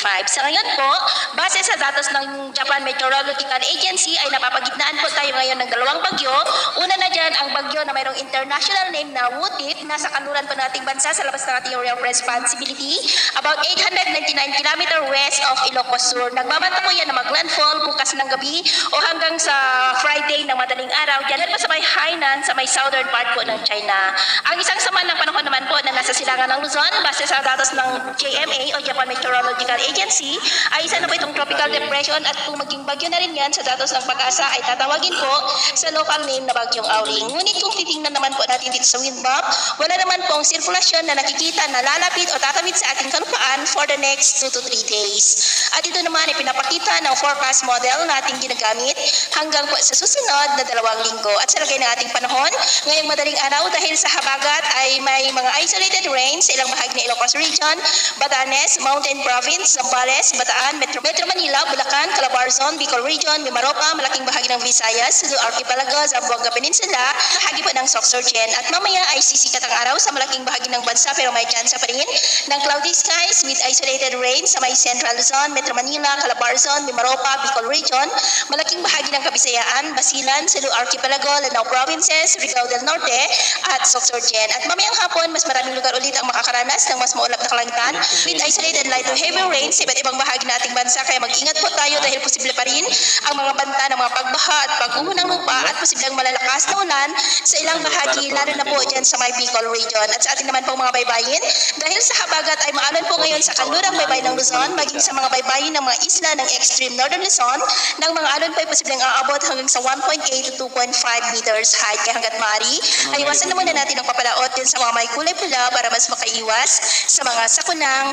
Sa ngayon po, base sa datos ng Japan Meteorological Agency ay napapagitnaan po tayo ngayon ng dalawang bagyo. Una na dyan ang bagyo na mayroong international name na Wutit, nasa kanluran po nating bansa sa labas ng ating area of responsibility, about 899 km west of Ilocos Sur. Nagbabanta po yan na maglandfall bukas ng gabi o hanggang sa Friday ng madaling araw. Diyan po sa may Hainan, sa may southern part po ng China. Ang isang sama ng panahon naman po na nasa silangan ng Luzon, base sa datos ng JMA o Japan Meteorological Agency, ay isa na po itong tropical depression at kung maging bagyo na rin yan sa datos ng pag-asa ay tatawagin po sa local name na Bagyong Auling. Ngunit kung titingnan naman po natin dito sa wind map, wala naman pong sirkulasyon na nakikita na lalapit o tatamid sa ating kalupaan for the next 2 to 3 days. At ito naman ay pinapakita ng forecast model na ating ginagamit hanggang po sa susunod na 2 linggo. At sa lagay ng ating panahon, ngayong madaling araw dahil sa habagat ay may mga isolated rain sa ilang bahagi ng Ilocos Region, Batanes, Mountain Province, Zambales, Bataan, Metro Manila, Bulacan, Calabarzon, Bicol Region, Mimaropa, malaking bahagi ng Visayas, Sulu Archipelago, Zamboanga Peninsula, bahagi po ng Sorsogen. At mamaya ay sisikat ang araw sa malaking bahagi ng bansa pero may tsansa pa rin ng cloudy skies with isolated rain sa may Central Luzon, Metro Manila, Calabarzon, Mimaropa, Bicol Region, malaking bahagi ng Kabisayaan, Basilan, Sulu Archipelago, Lanao Provinces, Rigao del Norte at Sorsogen. At mamayang hapon, mas maraming lugar ulit ang makakaranas ng mas maulap na kalangitan with isolated light to heavy rain sa iba't ibang bahagi ng ating bansa. Kaya mag-ingat po tayo dahil posible pa rin ang mga banta ng mga pagbaha at pagguho ng lupa at posibleng malalakas na ulan sa ilang bahagi, lalo na po dyan sa may Bicol Region. At sa ating naman pong mga baybayin, dahil sa habagat ay maalon po ngayon sa kanlurang baybayin ng Luzon, maging sa mga baybayin ng mga isla ng extreme northern Luzon, ng mga alon po ay posibleng aabot hanggang sa 1.8 to 2.5 meters height. Kaya hanggat maaari, ay iwasan na muna natin ang papalaot din sa mga may kulay pula para mas makaiwas sa mga sakunang